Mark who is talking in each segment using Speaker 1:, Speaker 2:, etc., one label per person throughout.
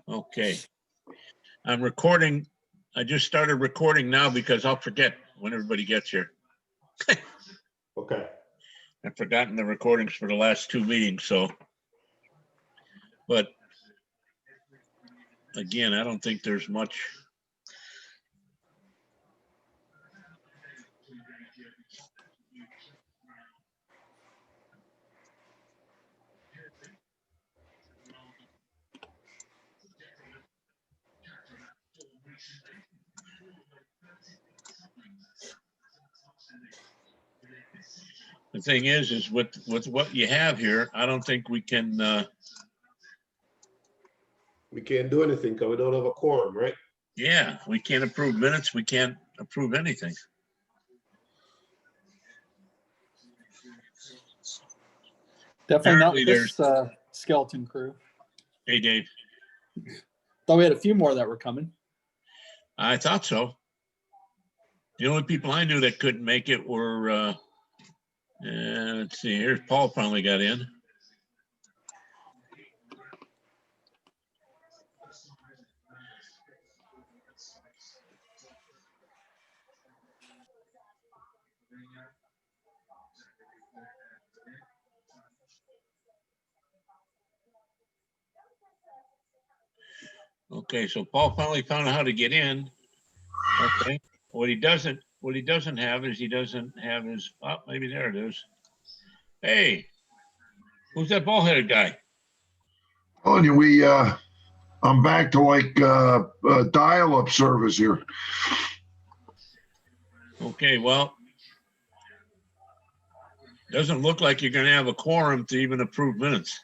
Speaker 1: Okay. I'm recording. I just started recording now because I'll forget when everybody gets here.
Speaker 2: Okay.
Speaker 1: I've forgotten the recordings for the last two meetings, so. But again, I don't think there's much. The thing is with what you have here, I don't think we can,
Speaker 2: We can't do anything because we don't have a quorum, right?
Speaker 1: yeah, we can't approve minutes. We can't approve anything.
Speaker 3: Definitely not
Speaker 1: Apparently
Speaker 3: with this skeleton crew.
Speaker 1: Hey, Dave,
Speaker 3: Thought we had a few more that were coming.
Speaker 1: I thought so. The only people I knew that couldn't make it were, let's see, here's Paul finally got in. Okay, so Paul finally found out how to get in. Okay, what he doesn't have is he doesn't have his, oh, maybe there it is. Hey, who's that bald-headed guy?
Speaker 4: Telling you, I'm back to like dial-up service here.
Speaker 1: Okay, well, doesn't look like you're gonna have a quorum to even approve minutes.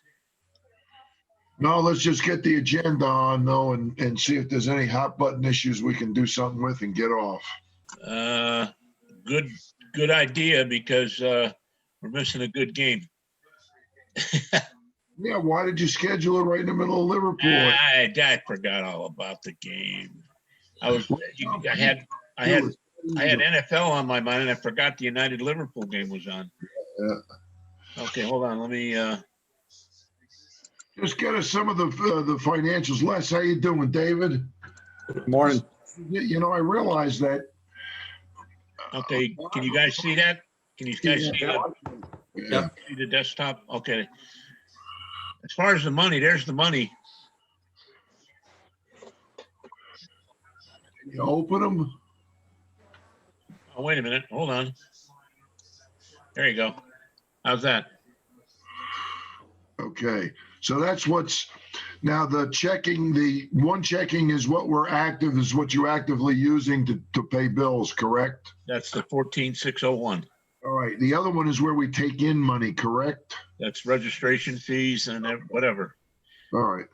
Speaker 4: No, let's just get the agenda on though and see if there's any hot button issues we can do something with and get off.
Speaker 1: Good idea, because we're missing a good game.
Speaker 4: Yeah, why did you schedule it right in the middle of Liverpool?
Speaker 1: I forgot all about the game. I had NFL on my mind, and I forgot the United Liverpool game was on.
Speaker 4: Yeah.
Speaker 1: Okay, hold on. Let me.
Speaker 4: Just get us some of the financials. Les, how you doing, David?
Speaker 3: Good morning.
Speaker 4: You know, I realize that.
Speaker 1: Okay, can you guys see that? Can you guys see that?
Speaker 4: Yeah.
Speaker 1: See the desktop? Okay. As far as the money, there's the money.
Speaker 4: You open them.
Speaker 1: Oh, wait a minute. Hold on. There you go. How's that?
Speaker 4: Okay, so that's what's now the checking. The one checking is what we're active is what you're actively using to pay bills, correct?
Speaker 1: That's the 14601.
Speaker 4: All right. The other one is where we take in money, correct?
Speaker 1: That's registration fees and whatever.
Speaker 4: All right.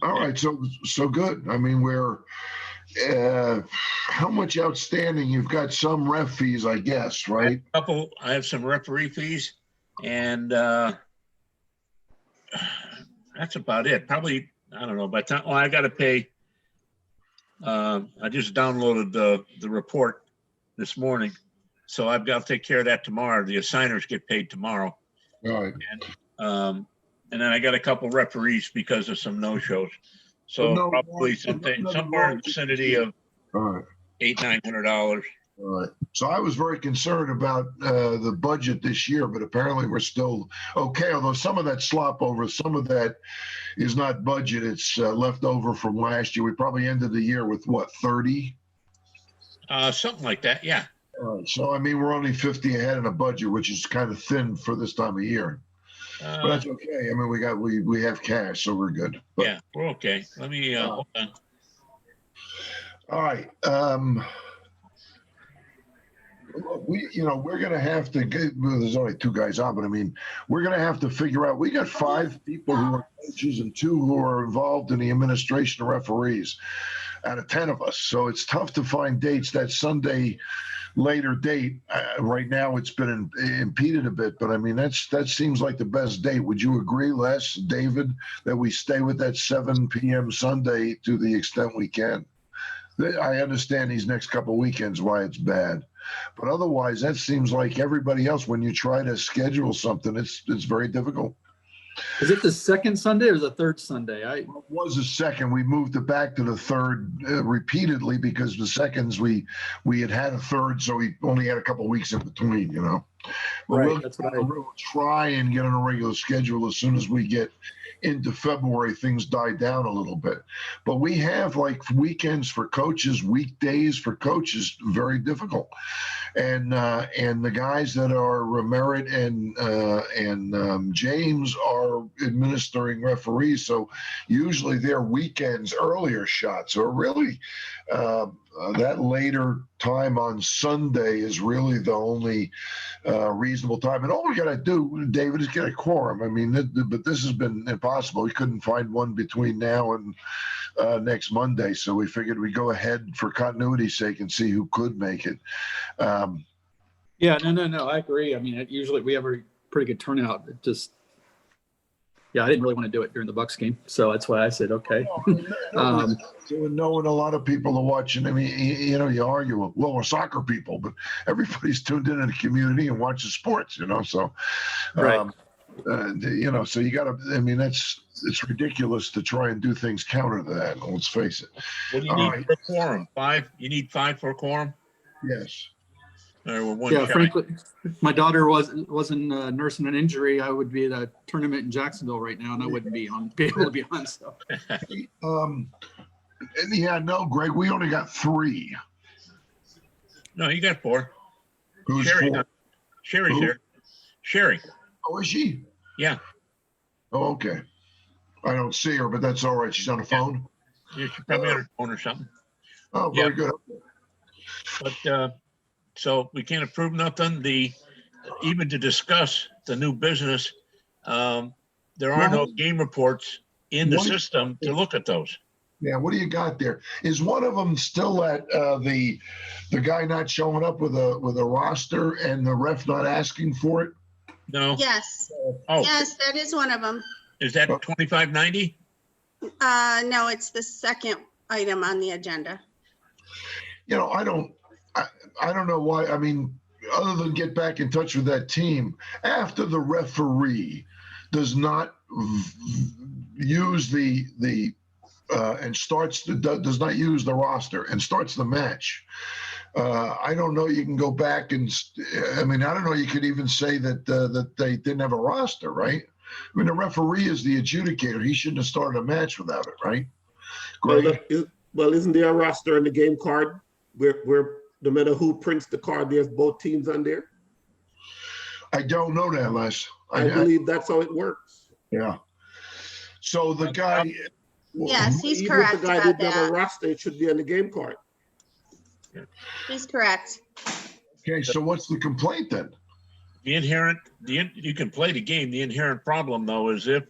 Speaker 4: All right. So good. I mean, we're how much outstanding? You've got some ref fees, I guess, right?
Speaker 1: I have some referee fees, and that's about it. Probably, I don't know. By the time, I got to pay. I just downloaded the report this morning, so I've got to take care of that tomorrow. The assigners get paid tomorrow.
Speaker 4: All right.
Speaker 1: And then I got a couple referees because of some no-shows. So probably somewhere in the vicinity of $800-900.
Speaker 4: All right. So I was very concerned about the budget this year, but apparently we're still okay. Although some of that slop over, some of that is not budget. It's left over from last year. We probably ended the year with what, 30?
Speaker 1: Something like that. Yeah.
Speaker 4: All right. So, I mean, we're only 50 ahead in a budget, which is kind of thin for this time of year. But that's okay. I mean, we have cash, so we're good. But,
Speaker 1: yeah, we're okay. Let me hold on.
Speaker 4: All right. We're going to have to get, well, there's only two guys on, but I mean, we're going to have to figure out, we got 5 people who are coaches and 2 who are involved in the administration of referees out of 10 of us. So it's tough to find dates. That Sunday later date, right now it's been impeded a bit, but I mean, that seems like the best date. Would you agree, Les, David, that we stay with that 7 p.m. Sunday to the extent we can? I understand these next couple of weekends why it's bad, but otherwise that seems like everybody else, when you try to schedule something, it's very difficult.
Speaker 3: Is it the second Sunday or the third Sunday?
Speaker 4: It was a second. We moved it back to the third repeatedly because the seconds we had a third, so we only had a couple weeks in between, you know. But
Speaker 3: Right,
Speaker 4: we'll,
Speaker 3: that's what I-
Speaker 4: we'll try and get on a regular schedule as soon as we get into February. Things die down a little bit, but we have like weekends for coaches, weekdays for coaches, very difficult. And the guys that are Merritt and James are administering referees, so usually their weekends earlier shots are really that later time on Sunday is really the only reasonable time. And all we got to do, David, is get a quorum. I mean, but this has been impossible. We couldn't find one between now and next Monday, so we figured we'd go ahead for continuity's sake and see who could make it.
Speaker 3: Yeah, no, I agree. I mean, usually we have a pretty good turnout. It just, yeah, I didn't really want to do it during the Bucks game, so that's why I said okay.
Speaker 4: Knowing a lot of people are watching, I mean, you argue, well, we're soccer people, but everybody's tuned in the community and watches sports, so,
Speaker 3: Right.
Speaker 4: So you got to, I mean, it's ridiculous to try and do things counter to that. Let's face it.
Speaker 1: What do you
Speaker 4: All
Speaker 1: need
Speaker 4: right.
Speaker 1: for a quorum? 5? You need 5 for a quorum?
Speaker 4: Yes.
Speaker 1: Or we're one
Speaker 3: Yeah,
Speaker 1: shy?
Speaker 3: frankly, if my daughter wasn't nursing an injury, I would be at a tournament in Jacksonville right now, and I wouldn't be able to be on. So
Speaker 4: No, Greg, we only got 3.
Speaker 1: No, you got 4.
Speaker 4: Who's
Speaker 1: Sherry,
Speaker 4: 4?
Speaker 1: Sherry's
Speaker 4: Who?
Speaker 1: here. Sherry,
Speaker 4: Oh, is she?
Speaker 1: yeah.
Speaker 4: Oh, okay. I don't see her, but that's all right. She's on the phone.
Speaker 1: Yeah, she probably on her phone or something.
Speaker 4: Oh, very
Speaker 1: Yeah.
Speaker 4: good.
Speaker 1: But, so we can't approve nothing. Even to discuss the new business, there are no game reports in the
Speaker 4: What-
Speaker 1: system to look at those.
Speaker 4: Yeah, what do you got there? Is one of them still at the guy not showing up with a roster and the ref not asking for it?
Speaker 1: No?
Speaker 5: Yes,
Speaker 1: Oh,
Speaker 5: yes, that is one of them.
Speaker 1: is that 2590?
Speaker 5: No, it's the second item on the agenda.
Speaker 4: I don't know why. I mean, other than get back in touch with that team, after the referee does not use does not use the roster and starts the match. I don't know. You can go back and I don't know. You could even say that they didn't have a roster, right? I mean, the referee is the adjudicator. He shouldn't have started a match without it, right? Greg?
Speaker 2: Well, isn't there a roster in the game card where no matter who prints the card, there's both teams on there?
Speaker 4: I don't know that, Les.
Speaker 2: I believe that's how it works.
Speaker 4: Yeah. So the guy.
Speaker 5: Yes, he's
Speaker 2: Even
Speaker 5: correct
Speaker 2: if the guy
Speaker 5: about
Speaker 2: didn't have a
Speaker 5: that.
Speaker 2: roster, it should be on the game card.
Speaker 5: He's correct.
Speaker 4: Okay, so what's the complaint then?
Speaker 1: You can play the game. The inherent problem though is if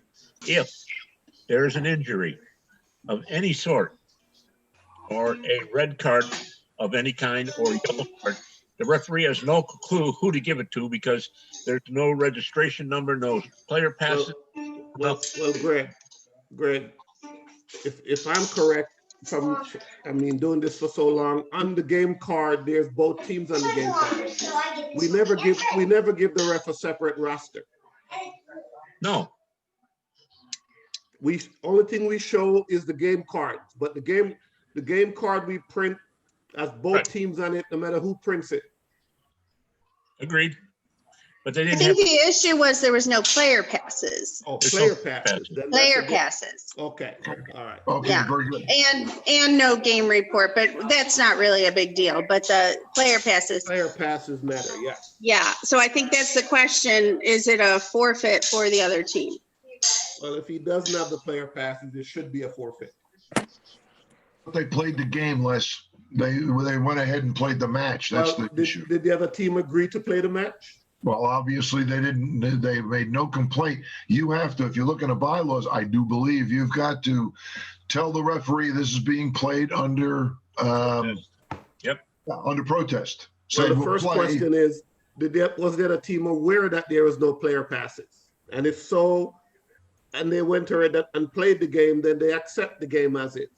Speaker 1: there is an injury of any sort or a red card of any kind or yellow card, the referee has no clue who to give it to because there's no registration number, no player passes.
Speaker 2: Well, Greg, if I'm correct, doing this for so long, on the game card, there's both teams on the game card. We never give the ref a separate roster.
Speaker 1: No,
Speaker 2: Only thing we show is the game cards, but the game card we print has both
Speaker 1: Right.
Speaker 2: teams on it, no matter who prints it.
Speaker 1: agreed. But they
Speaker 5: I
Speaker 1: didn't
Speaker 5: think
Speaker 1: have.
Speaker 5: the issue was there was no player passes.
Speaker 2: Oh,
Speaker 1: There's
Speaker 2: player
Speaker 1: no
Speaker 2: passes.
Speaker 1: passes.
Speaker 2: Then that's
Speaker 5: Player
Speaker 2: a good-
Speaker 5: passes.
Speaker 2: Okay, all right.
Speaker 4: Okay,
Speaker 5: Yeah.
Speaker 4: very good.
Speaker 5: And no game report, but that's not really a big deal. But the player passes,
Speaker 2: Player passes matter, yes.
Speaker 5: yeah. So I think that's the question. Is it a forfeit for the other team?
Speaker 2: Well, if he doesn't have the player passes, it should be a forfeit.
Speaker 4: They played the game, Les. They went ahead and played the match. That's
Speaker 2: Well,
Speaker 4: the issue.
Speaker 2: did the other team agree to play the match?
Speaker 4: Well, obviously they didn't. They made no complaint. You have to, if you look in the bylaws, I do believe you've got to tell the referee this is being played under
Speaker 1: Yep.
Speaker 4: under protest.
Speaker 2: So the
Speaker 4: we'll
Speaker 2: first
Speaker 4: play.
Speaker 2: question is, was there a team aware that there was no player passes? And if so, and they went ahead and played the game, then they accept the game as is.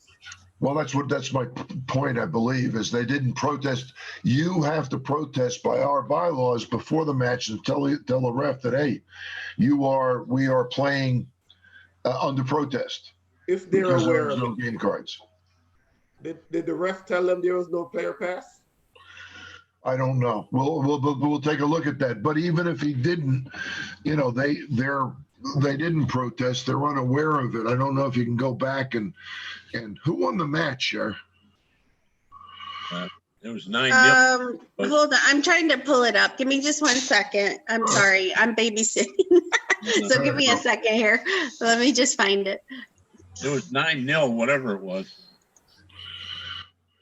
Speaker 4: Well, that's my point, I believe, is they didn't protest. You have to protest by our bylaws before the match and tell the ref that, hey, we are playing under protest
Speaker 2: If they're
Speaker 4: because
Speaker 2: aware
Speaker 4: there's
Speaker 2: of
Speaker 4: no
Speaker 2: it.
Speaker 4: game cards.
Speaker 2: Did the ref tell them there was no player pass?
Speaker 4: I don't know. We'll take a look at that. But even if he didn't, they didn't protest. They're unaware of it. I don't know if you can go back and who won the match, Cher?
Speaker 1: It was 9-0.
Speaker 5: Hold on, I'm trying to pull it up. Give me just 1 second. I'm sorry, I'm babysitting. So give me a second here. Let me just find it.
Speaker 1: It was 9-0, whatever it was.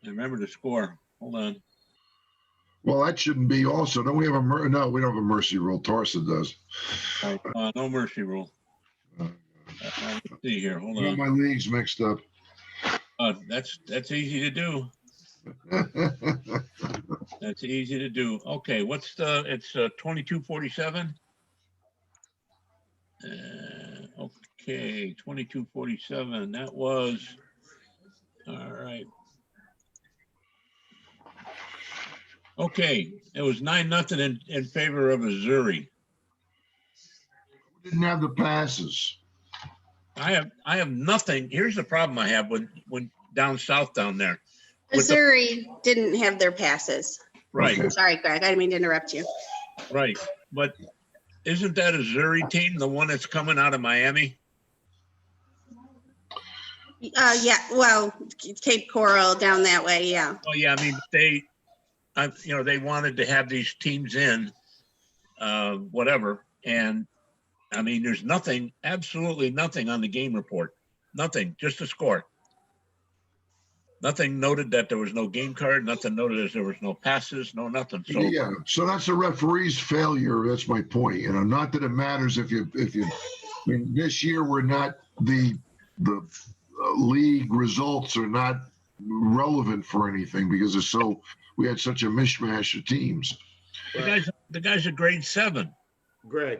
Speaker 1: I remember the score. Hold on.
Speaker 4: Well, that shouldn't be also. Don't we have no, we don't have a mercy rule. Tarsa does.
Speaker 1: No mercy rule. Let's see here. Hold
Speaker 4: I got
Speaker 1: on.
Speaker 4: my leagues mixed up.
Speaker 1: That's easy to do. That's easy to do. Okay, it's 2247. Okay, 2247. That was, all right. Okay, it was 9-0 in favor of Missouri.
Speaker 4: Didn't have the passes.
Speaker 1: I have nothing. Here's the problem I have when down south down there.
Speaker 5: Missouri didn't have their passes.
Speaker 1: Right,
Speaker 4: Okay.
Speaker 5: Sorry, Greg, I didn't mean to interrupt you.
Speaker 1: right. But isn't that a Missouri team, the one that's coming out of Miami?
Speaker 5: Yeah, well, Cape Coral down that way, yeah.
Speaker 1: Oh yeah, I mean they wanted to have these teams in, whatever, and I mean there's nothing, absolutely nothing on the game report, nothing, just a score. Nothing noted that there was no game card. Nothing noted that there was no passes, no nothing. So
Speaker 4: Yeah, so that's the referee's failure. That's my point. Not that it matters if you. I mean, this year we're not the league results are not relevant for anything because we had such a mishmash of teams.
Speaker 1: the guys are grade 7.
Speaker 2: Greg.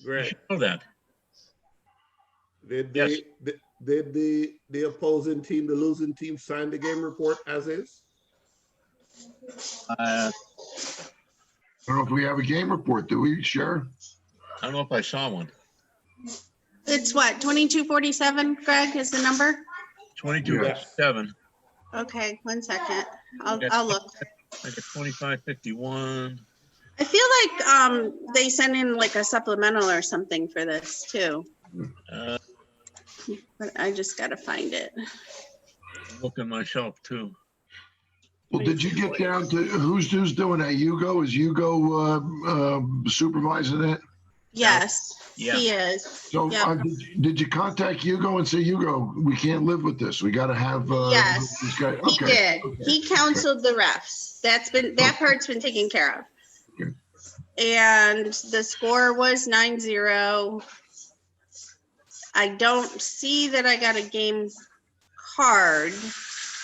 Speaker 1: You should know that.
Speaker 2: Did
Speaker 1: Yes.
Speaker 2: the opposing team, the losing team, sign the game report as is?
Speaker 1: I
Speaker 4: I don't know if we have a game report. Do we, Cher?
Speaker 1: don't know if I saw one.
Speaker 5: It's what, 2247, Greg, is the number?
Speaker 1: 22-7.
Speaker 5: Okay, 1 second. I'll look.
Speaker 1: I got 25-51.
Speaker 5: I feel like they sent in like a supplemental or something for this too,
Speaker 1: Uh,
Speaker 5: but I just gotta find it.
Speaker 1: I'm looking myself too.
Speaker 4: Well, did you get down to who's doing that? Hugo? Is Hugo supervising it?
Speaker 5: Yes,
Speaker 1: Yeah.
Speaker 5: he is.
Speaker 4: So
Speaker 5: Yep.
Speaker 4: did you contact Hugo and say, Hugo, we can't live with this. We got to have
Speaker 5: Yes,
Speaker 4: this guy.
Speaker 5: He
Speaker 4: Okay.
Speaker 5: did. He counseled the refs. That part's been taken care of.
Speaker 4: Okay.
Speaker 5: And the score was 9-0. I don't see that I got a game card,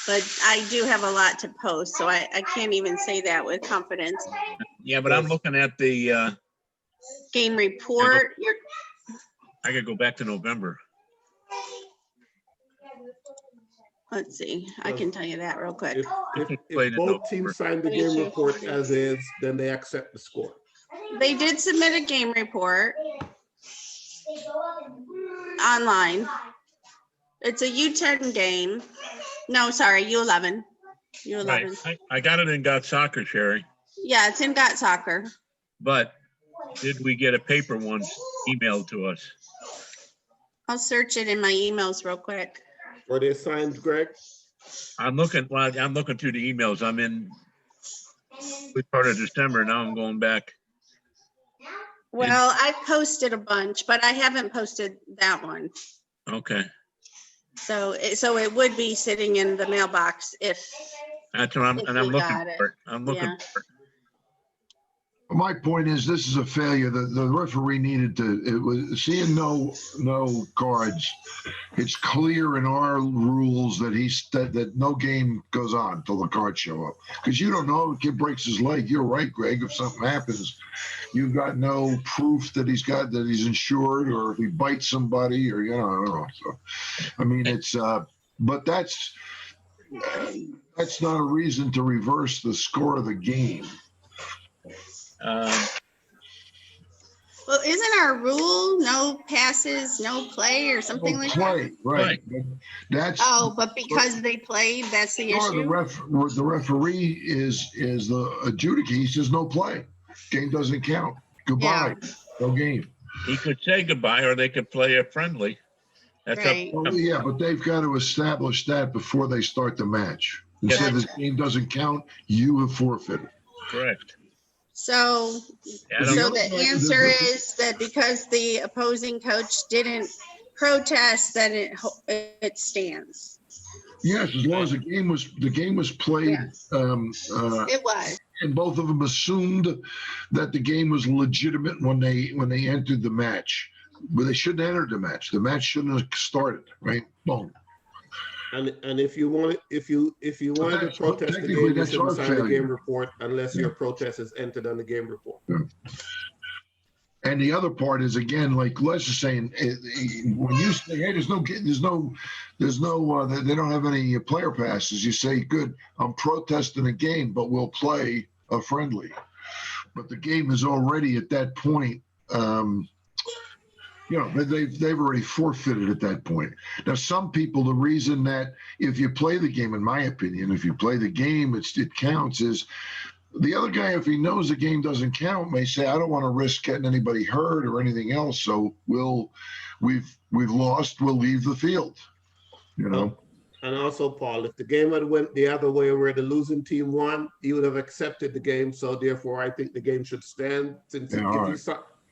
Speaker 5: but I do have a lot to post, so I can't even say that with confidence.
Speaker 1: Yeah, but I'm looking at the.
Speaker 5: Game report,
Speaker 1: I could go back to November.
Speaker 5: let's see, I can tell you that real quick.
Speaker 2: If both teams sign the game report as is, then they accept the score.
Speaker 5: They did submit a game report online. It's a U10 game. No, sorry, U11.
Speaker 1: Right. I got it in Got Soccer, Sherry.
Speaker 5: Yeah, it's in Got Soccer.
Speaker 1: But did we get a paper one emailed to us?
Speaker 5: I'll search it in my emails real quick.
Speaker 2: Were they signed, Greg?
Speaker 1: I'm looking through the emails. I'm in part of December. Now I'm going back.
Speaker 5: Well, I posted a bunch, but I haven't posted that one.
Speaker 1: Okay.
Speaker 5: So it would be sitting in the mailbox if,
Speaker 1: That's what I'm
Speaker 5: If
Speaker 1: looking
Speaker 5: we got it.
Speaker 1: for. It. I'm looking
Speaker 5: Yeah.
Speaker 1: for it.
Speaker 4: My point is, this is a failure. The referee needed to. It was seeing no cards. It's clear in our rules that that no game goes on until the cards show up. Because you don't know, the kid breaks his leg. You're right, Greg. If something happens, you've got no proof that he's insured, or if he bites somebody, or I don't know. So, I mean, it's but that's not a reason to reverse the score of the game.
Speaker 5: Well, isn't our rule no passes, no play or something like that?
Speaker 4: Play, right. That's.
Speaker 5: Oh, but because they played, that's the
Speaker 4: Or the
Speaker 5: issue?
Speaker 4: the referee is the adjudicator. He says no play. Game doesn't count. Goodbye. No game.
Speaker 1: He could say goodbye, or they could play a friendly. That's up.
Speaker 5: Right.
Speaker 4: Well, yeah, but they've got to establish that before they start the match. And say
Speaker 5: Gotcha.
Speaker 4: this game doesn't count, you have forfeited.
Speaker 1: Correct.
Speaker 5: So,
Speaker 1: I don't
Speaker 5: so
Speaker 1: know.
Speaker 5: the answer is that because the opposing coach didn't protest, then it stands.
Speaker 4: Yes, as long as the game was played,
Speaker 5: Yes. It was.
Speaker 4: and both of them assumed that the game was legitimate when they entered the match. But they shouldn't have entered the match. The match shouldn't have started, right? Boom.
Speaker 2: And if you wanted to protest the game, you shouldn't sign the game report unless your protest is entered on the game report.
Speaker 4: And the other part is, again, like Les is saying, when you say, hey, they don't have any player passes, you say, good, I'm protesting a game, but we'll play a friendly. But the game is already at that point, they've already forfeited at that point. Now, some people, the reason that if you play the game, in my opinion, if you play the game, it counts, is the other guy, if he knows the game doesn't count, may say, I don't want to risk getting anybody hurt or anything else. So we've lost, we'll leave the field,
Speaker 2: And also, Paul, if the game had went the other way where the losing team won, he would have accepted the game. So therefore, I think the game should stand. Since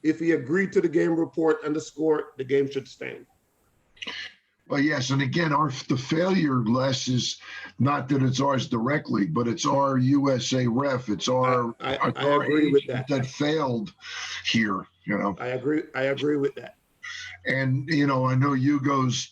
Speaker 2: if he agreed to the game report and the score, the game should stand.
Speaker 4: Well, yes, and again, the failure, Les, is not that it's ours directly, but it's our USA ref. It's our
Speaker 2: I agree with that
Speaker 4: failed here.
Speaker 2: I agree with that.
Speaker 4: And I know Hugo's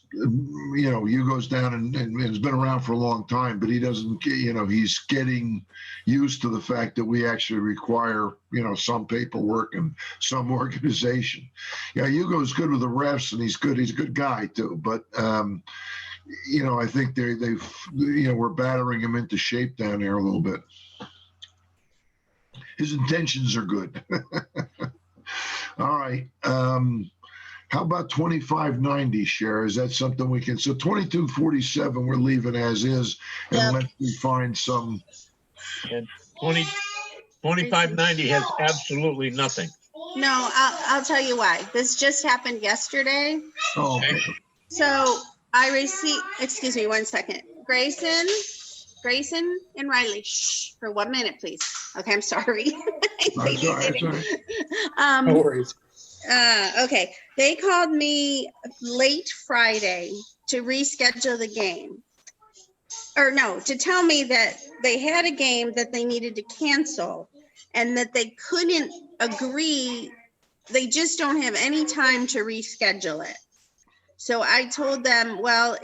Speaker 4: down and has been around for a long time, but he doesn't. He's getting used to the fact that we actually require some paperwork and some organization. Yeah, Hugo's good with the refs, and he's good. He's a good guy too. But I think we're battering him into shape down there a little bit. His intentions are good. All right. How about 2590, Cher? Is that something we can? So 2247, we're leaving as is, unless we find some.
Speaker 1: And 2590 has absolutely nothing.
Speaker 5: No, I'll tell you why. This just happened yesterday.
Speaker 4: Oh, okay.
Speaker 5: So I received, excuse me, 1 second. Grayson and Riley, shh, for 1 minute, please. Okay, I'm sorry.
Speaker 4: That's all right.
Speaker 3: No worries.
Speaker 5: Okay, they called me late Friday to reschedule the game. Or no, to tell me that they had a game that they needed to cancel and that they couldn't agree. They just don't have any time to reschedule it. So I told them, well,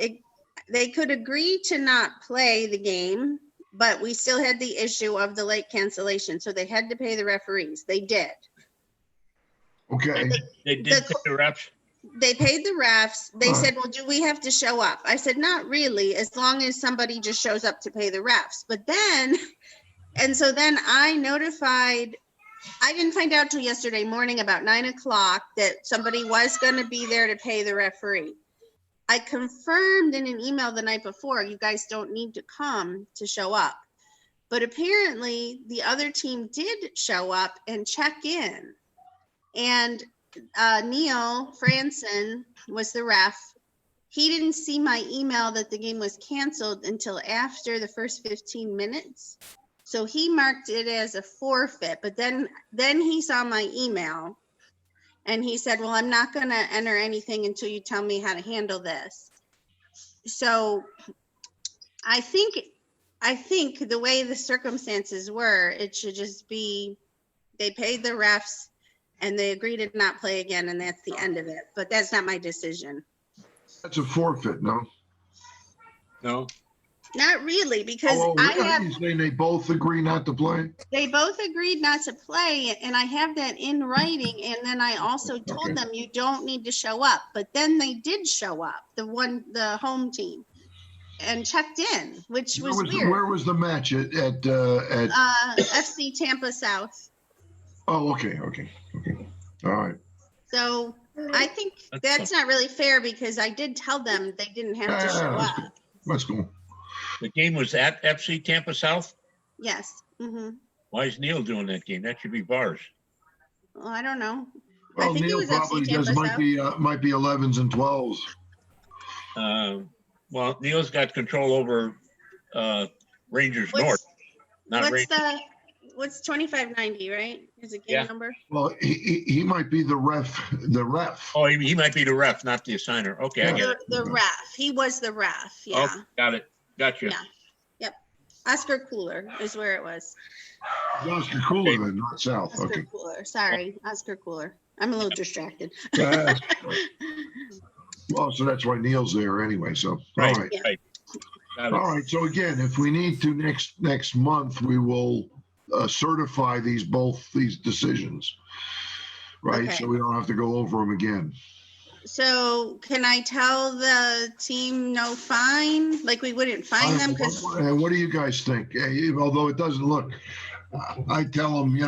Speaker 5: they could agree to not play the game, but we still had the issue of the late cancellation. So they had to pay the referees. They did.
Speaker 4: Okay.
Speaker 1: They did pay the refs.
Speaker 5: They paid the refs. They said, well, do we have to show up? I said, not really, as long as somebody just shows up to pay the refs. But then, and so then I notified, I didn't find out till yesterday morning about 9 o'clock that somebody was going to be there to pay the referee. I confirmed in an email the night before, you guys don't need to come to show up. But apparently the other team did show up and check in. And Neil Franson was the ref. He didn't see my email that the game was canceled until after the first 15 minutes. So he marked it as a forfeit, but then he saw my email and he said, well, I'm not going to enter anything until you tell me how to handle this. So I think the way the circumstances were, it should just be, they paid the refs and they agreed to not play again, and that's the end of it. But that's not my decision.
Speaker 4: That's a forfeit, no?
Speaker 1: No.
Speaker 5: Not really, because
Speaker 4: You're saying they both agree not to play?
Speaker 5: They both agreed not to play, and I have that in writing. And then I also told them you don't need to show up. But then they did show up, the home team. and checked in, which was
Speaker 4: Where
Speaker 5: weird.
Speaker 4: was the match at
Speaker 5: FC Tampa South.
Speaker 4: Oh, okay. All right.
Speaker 5: So I think that's not really fair because I did tell them they didn't have to show
Speaker 4: That's
Speaker 5: up.
Speaker 4: cool. That's cool.
Speaker 1: The game was at FC Tampa South?
Speaker 5: Yes.
Speaker 1: Why is Neil doing that game? That should be bars.
Speaker 5: Well, I don't know. I
Speaker 4: Well,
Speaker 5: think it
Speaker 4: Neil
Speaker 5: was
Speaker 4: probably
Speaker 5: FC
Speaker 4: does,
Speaker 5: Tampa
Speaker 4: might be 11s and 12s.
Speaker 1: Well, Neil's got control over Rangers North, not Rangers.
Speaker 5: What's 2590, right? Is it game
Speaker 1: Yeah.
Speaker 5: number?
Speaker 4: Well, he might be the ref.
Speaker 1: Oh, he might be the ref, not the assigner. Okay, I get it.
Speaker 5: The ref. He was the ref. Yeah.
Speaker 1: Oh, got it. Gotcha.
Speaker 5: Yeah. Yep. Oscar Cooler is where it was.
Speaker 4: Oscar Cooler, then, not South.
Speaker 5: Oscar
Speaker 4: Okay.
Speaker 5: Cooler. Sorry, Oscar Cooler. I'm a little distracted.
Speaker 4: That's right. Well, so that's why Neil's there anyway. So, all
Speaker 1: Right,
Speaker 4: right.
Speaker 1: right. Got it.
Speaker 4: All right. So again, if we need to next month, we will certify both these decisions, right?
Speaker 5: Okay.
Speaker 4: So we don't have to go over them again.
Speaker 5: So can I tell the team no fine? Like we wouldn't fine them because
Speaker 4: What do you guys think? Although it doesn't look, I tell them, I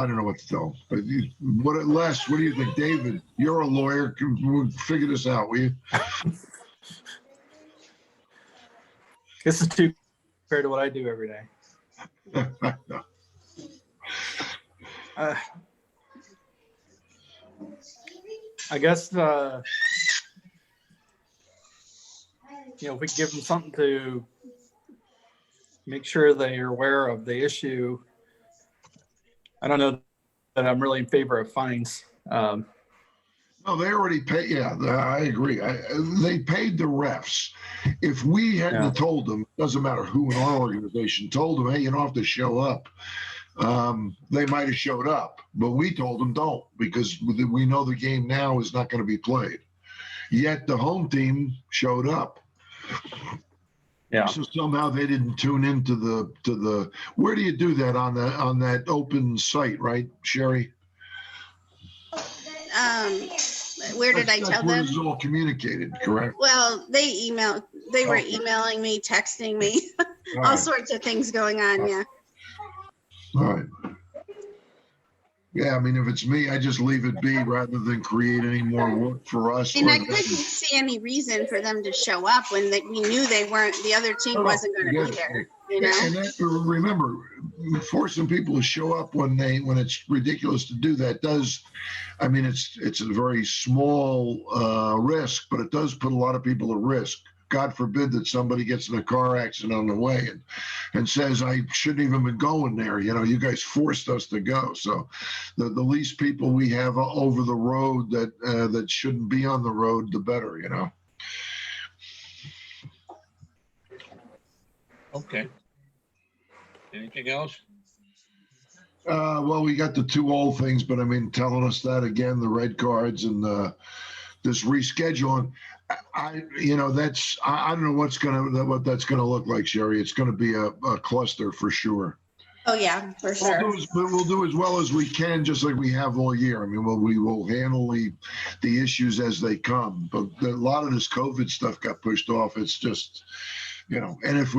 Speaker 4: don't know what to tell them. But Les, what do you think? David, you're a lawyer. We'll figure this out, will you?
Speaker 3: This is too compared to what I do every day. I guess, if we give them something to make sure they are aware of the issue. I don't know that I'm really in favor of fines.
Speaker 4: No, they already paid. Yeah, I agree. They paid the refs. If we hadn't have told them, doesn't matter who in our organization told them, hey, you don't have to show up. They might have showed up, but we told them don't because we know the game now is not going to be played. Yet the home team showed up.
Speaker 3: Yeah.
Speaker 4: So somehow they didn't tune into the. Where do you do that on that open site, right, Sherry?
Speaker 5: where did I
Speaker 4: That's
Speaker 5: tell
Speaker 4: where
Speaker 5: them?
Speaker 4: it's all communicated, correct?
Speaker 5: Well, they were emailing me, texting me,
Speaker 4: All
Speaker 5: all
Speaker 4: right.
Speaker 5: sorts of things going on. Yeah.
Speaker 4: All right. Yeah, I mean, if it's me, I just leave it be rather than create any more work for us.
Speaker 5: And
Speaker 4: or
Speaker 5: I
Speaker 4: them.
Speaker 5: couldn't see any reason for them to show up when we knew they weren't, the other team wasn't going to be there, you know?
Speaker 4: And that, remember, forcing people to show up when it's ridiculous to do that does, I mean, it's a very small risk, but it does put a lot of people at risk. God forbid that somebody gets in a car accident on the way and says, I shouldn't even been going there. You know, you guys forced us to go. So the least people we have over the road that shouldn't be on the road, the better, you know?
Speaker 1: Okay. Anything else?
Speaker 4: Well, we got the two old things, but I mean, telling us that again, the red cards and this rescheduling. I don't know what that's gonna look like, Sherry. It's gonna be a cluster for sure.
Speaker 5: Oh, yeah, for sure.
Speaker 4: We'll do as well as we can, just like we have all year. I mean, we will handle the issues as they come. But a lot of this COVID stuff got pushed off. It's just, and if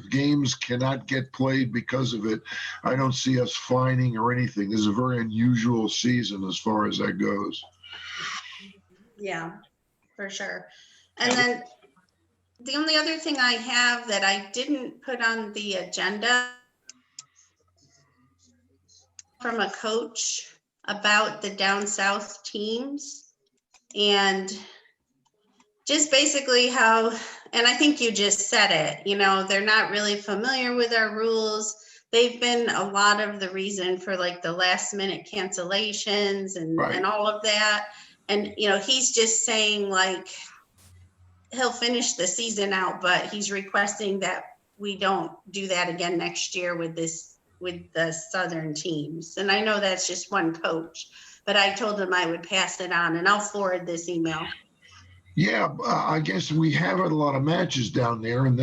Speaker 4: games cannot get played because of it, I don't see us fining or anything. This is a very unusual season as far as that goes.
Speaker 5: Yeah, for sure. And then the only other thing I have that I didn't put on the agenda from a coach about the down south teams and just basically how, and I think you just said it, they're not really familiar with our rules. They've been a lot of the reason for like the last minute cancellations and,
Speaker 4: Right.
Speaker 5: and all of that. And, he's just saying like, he'll finish the season out, but he's requesting that we don't do that again next year with the Southern teams. And I know that's just one coach, but I told him I would pass it on and I'll forward this email.
Speaker 4: Yeah, I guess we have had a lot of matches down there, and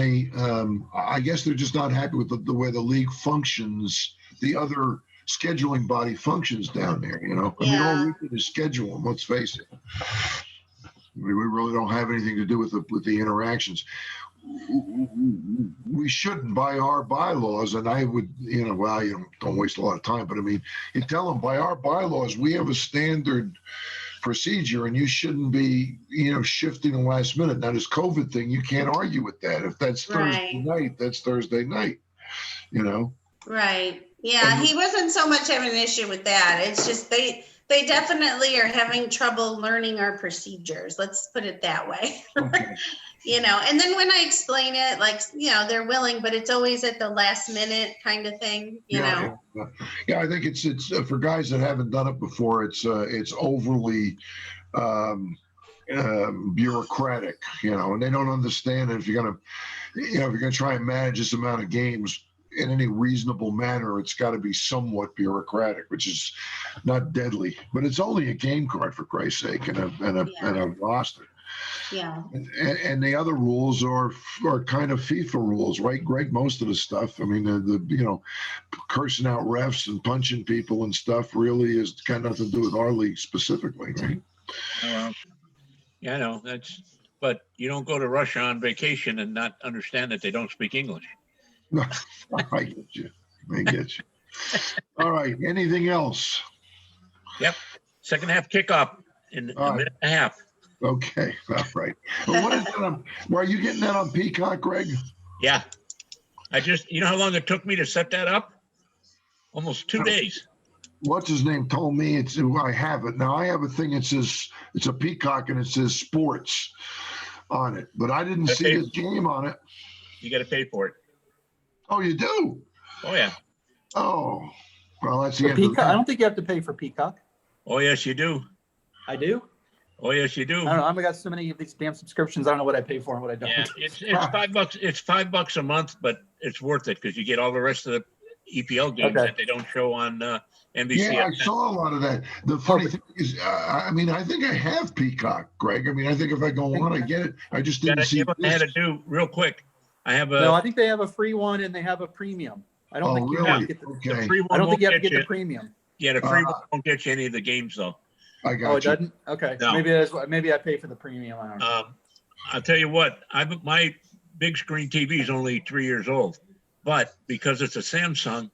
Speaker 4: I guess they're just not happy with the way the league functions, the other scheduling body functions down there, I mean, all we do is schedule them, let's face it. We really don't have anything to do with the interactions. We shouldn't, by our bylaws, and I would, well, don't waste a lot of time, but I mean, you tell them by our bylaws, we have a standard procedure and you shouldn't be, shifting the last minute. Now, this COVID thing, you can't argue with that. If that's Thursday night, that's Thursday night,
Speaker 5: Right. Yeah, he wasn't so much having an issue with that. It's just they definitely are having trouble learning our procedures. Let's put it that way.
Speaker 4: Okay.
Speaker 5: And then when I explain it, like, they're willing, but it's always at the last minute kind of thing,
Speaker 4: Yeah, I think it's for guys that haven't done it before, it's overly bureaucratic, and they don't understand if you're gonna try and manage this amount of games in any reasonable manner, it's got to be somewhat bureaucratic, which is not deadly, but it's only a game card, for Christ's sake, and a roster.
Speaker 5: Yeah.
Speaker 4: And the other rules are kind of FIFA rules, right, Greg? Most of the stuff, I mean, the cursing out refs and punching people and stuff really has got nothing to do with our league specifically, right?
Speaker 1: Yeah, I know but you don't go to Russia on vacation and not understand that they don't speak English.
Speaker 4: No, I get you. All right. Anything else?
Speaker 1: Yep. Second half kickoff in a minute and a half.
Speaker 4: Okay. All right. Well, what is that? Are you getting that on Peacock, Greg?
Speaker 1: Yeah. You know how long it took me to set that up? Almost 2 days.
Speaker 4: What's his name told me I have it. Now I have a thing that says it's a Peacock and it says sports on it, but I didn't see this game on it.
Speaker 1: You got to pay for it.
Speaker 4: Oh, you do?
Speaker 1: Oh, yeah.
Speaker 4: Oh, well, that's the end
Speaker 3: Peacock,
Speaker 4: of that.
Speaker 3: I don't think you have to pay for Peacock.
Speaker 1: Oh, yes, you do.
Speaker 3: I do?
Speaker 1: Oh, yes, you do.
Speaker 3: I don't know. I've got so many of these damn subscriptions. I don't know what I pay for and what I don't.
Speaker 1: Yeah, it's $5. It's $5 a month, but it's worth it because you get all the rest of the EPL games that they don't show on NBC.
Speaker 4: Yeah, I saw a lot of that. The funny thing is, I think I have Peacock, Greg. I mean, I think if I go on, I get it. I just didn't see
Speaker 1: what I had to do real quick.
Speaker 3: No, I think they have a free one and they have a premium. I don't think you have to get
Speaker 4: okay.
Speaker 1: The free one.
Speaker 3: I don't think you have to
Speaker 1: won't
Speaker 3: get the premium.
Speaker 1: Yeah, the free one won't get you any of the games though.
Speaker 4: I got
Speaker 3: Oh, it
Speaker 4: you.
Speaker 3: doesn't? Okay.
Speaker 1: No.
Speaker 3: Maybe I pay for the premium. I don't know.
Speaker 1: I'll tell you what. My big screen TV is only 3 years old, but because it's a Samsung,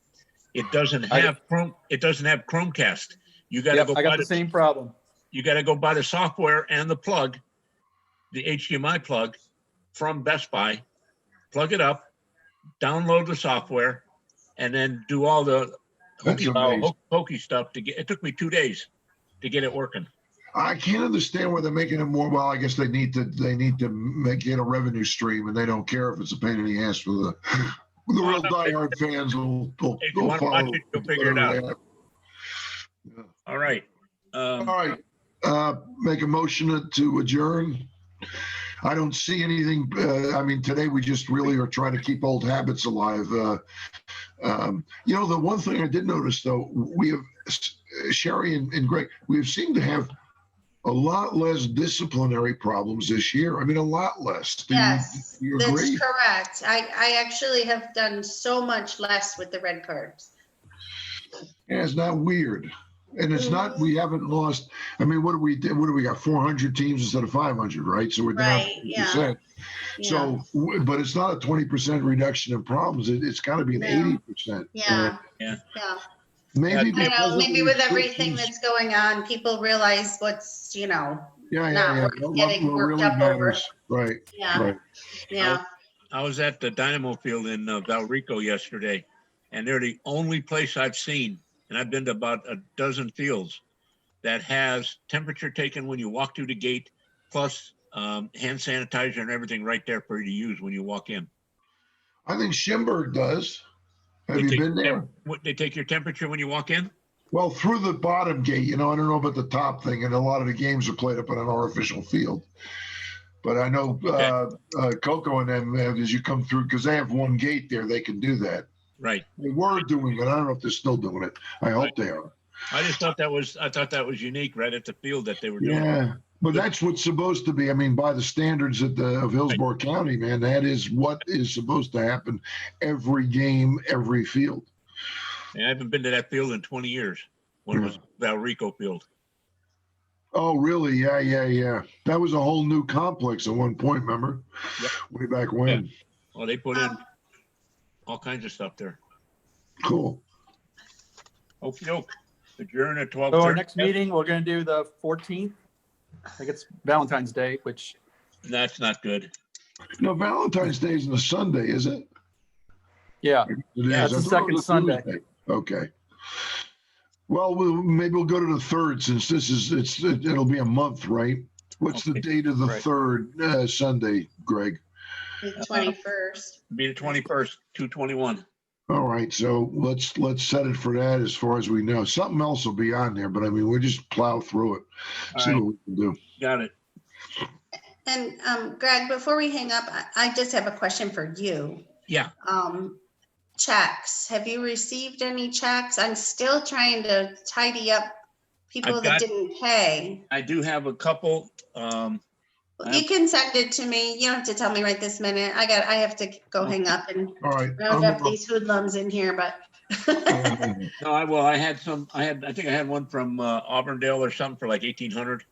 Speaker 1: it doesn't have Chrome. It doesn't have Chromecast. You got to go.
Speaker 3: I got the same problem.
Speaker 1: You got to go buy the software and the plug, the HDMI plug, from Best Buy. Plug it up, download the software, and then do all the hokey stuff to get. It took me 2 days to get it working.
Speaker 4: I can't understand why they're making it more. Well, I guess they need to make it a revenue stream, and they don't care if it's a pain in the ass for the real diehard fans. Will
Speaker 1: If you want to watch it, you'll figure it out.
Speaker 4: Yeah.
Speaker 1: All right.
Speaker 4: All right. Make a motion to adjourn. I don't see anything. Today we just really are trying to keep old habits alive. The one thing I did notice, though, we have Sherry and Greg, we've seemed to have a lot less disciplinary problems this year. I mean, a lot less. Do you agree?
Speaker 5: That's correct. I actually have done so much less with the red cards.
Speaker 4: Yeah, it's not weird. And it's not, we haven't lost. I mean, what do we got? 400 teams instead of 500, right? So we're down 50%. So, but it's not a 20% reduction in problems. It's got to be an 80%.
Speaker 5: Yeah.
Speaker 4: Maybe
Speaker 5: maybe with everything that's going on, people realize what's, not worth getting
Speaker 4: what
Speaker 5: worked
Speaker 4: really
Speaker 5: up over.
Speaker 4: matters. Right.
Speaker 5: Yeah.
Speaker 4: Right.
Speaker 5: Yeah.
Speaker 1: I was at the Dynamo Field in Valrico yesterday, and they're the only place I've seen, and I've been to about a dozen fields, that has temperature taken when you walk through the gate, plus hand sanitizer and everything right there for you to use when you walk in.
Speaker 4: I think Schimberg does. Have you been there?
Speaker 1: They take your temperature when you walk in?
Speaker 4: Well, through the bottom gate, I don't know about the top thing, and a lot of the games are played up on an artificial field. But I know Coco and them, as you come through, because they have one gate there, they can do that.
Speaker 1: Right.
Speaker 4: They were doing it. I don't know if they're still doing it. I hope they are.
Speaker 1: I thought that was unique right at the field that they were doing.
Speaker 4: Yeah, but that's what's supposed to be. I mean, by the standards of Hillsborough County, man, that is what is supposed to happen every game, every field.
Speaker 1: I haven't been to that field in 20 years when it was Valrico Field.
Speaker 4: Oh, really? Yeah, yeah, yeah. That was a whole new complex at one point, remember?
Speaker 1: Yep.
Speaker 4: Way back when.
Speaker 1: Well, they put in all kinds of stuff there.
Speaker 4: Cool.
Speaker 1: Okey doke. Adjourn at
Speaker 3: So our
Speaker 1: 12:30.
Speaker 3: next meeting, we're gonna do the 14th. I think it's Valentine's Day, which,
Speaker 1: That's not good.
Speaker 4: No, Valentine's Day is on a Sunday, is it?
Speaker 3: yeah,
Speaker 4: It
Speaker 1: Yeah,
Speaker 4: is.
Speaker 3: that's the
Speaker 4: I thought it
Speaker 3: second
Speaker 4: was a
Speaker 3: Sunday.
Speaker 4: Tuesday. Okay. Well, maybe we'll go to the third since it'll be a month, right? What's the
Speaker 1: Okay.
Speaker 4: date of the
Speaker 3: Right.
Speaker 4: third Sunday, Greg?
Speaker 5: The 21st.
Speaker 1: Be the 21st, 2/21.
Speaker 4: All right, so let's set it for that as far as we know. Something else will be on there, but I mean, we'll just plow through it, see
Speaker 1: All right.
Speaker 4: what we can do.
Speaker 1: Got it.
Speaker 5: And Greg, before we hang up, I just have a question for you.
Speaker 1: Yeah.
Speaker 5: Checks. Have you received any checks? I'm still trying to tidy up people
Speaker 1: I've
Speaker 5: that
Speaker 1: got-
Speaker 5: didn't pay.
Speaker 1: I do have a couple.
Speaker 5: You can send it to me. You don't have to tell me right this minute. I have to go hang up and
Speaker 4: All right.
Speaker 5: round up these hoodlums in here, but.
Speaker 1: No, I had some, I think I had one from Auburndale or something for like 1,800.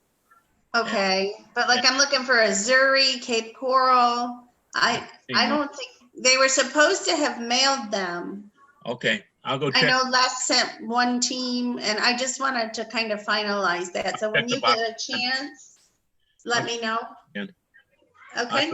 Speaker 5: Okay, but like I'm looking for Missouri, Cape Coral. I don't think, they were supposed to have mailed them.
Speaker 1: Okay, I'll go
Speaker 5: I
Speaker 1: check.
Speaker 5: know Les sent one team and I just wanted to kind of finalize that. So when
Speaker 1: Check the
Speaker 5: you get a chance, let me know.
Speaker 1: Yeah.
Speaker 5: Okay,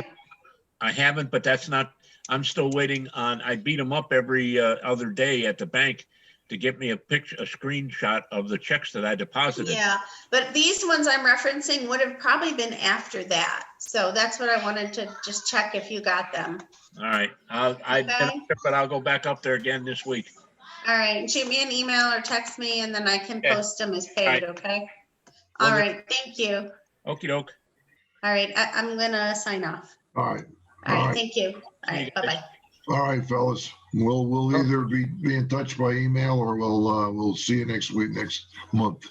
Speaker 1: I haven't, but that's not, I'm still waiting on, I beat them up every other day at the bank to get me a screenshot of the checks that I deposited.
Speaker 5: yeah, but these ones I'm referencing would have probably been after that. So that's what I wanted to just check if you got them.
Speaker 1: All right, I've been up
Speaker 5: Okay.
Speaker 1: there, but I'll go back up there again this week.
Speaker 5: All right, shoot me an email or text me and then I can
Speaker 1: Okay.
Speaker 5: post them as
Speaker 1: All
Speaker 5: paid,
Speaker 1: right.
Speaker 5: okay? All
Speaker 1: Wonderful.
Speaker 5: right, thank you.
Speaker 1: Okey doke.
Speaker 5: All right, I'm gonna sign off.
Speaker 4: All right.
Speaker 5: All
Speaker 4: All
Speaker 5: right,
Speaker 4: right.
Speaker 5: thank you. All right, bye-bye.
Speaker 4: All right, fellas. We'll either be in touch by email or we'll see you next week, next month.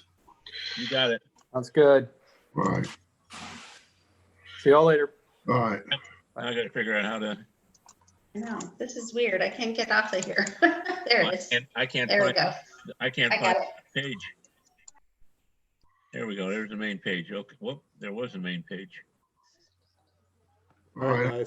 Speaker 1: You got it.
Speaker 3: Sounds good.
Speaker 4: All right.
Speaker 3: See y'all later.
Speaker 4: All right.
Speaker 1: I gotta figure out how to,
Speaker 5: No, this is weird. I can't get off of here. There it is.
Speaker 1: I can't
Speaker 5: There we
Speaker 1: find,
Speaker 5: go.
Speaker 1: I can't
Speaker 5: I
Speaker 1: find
Speaker 5: got it.
Speaker 1: the page. There we go. There's the main page. Okay, whoop, there was a main page.
Speaker 4: All right.
Speaker 2: Nice.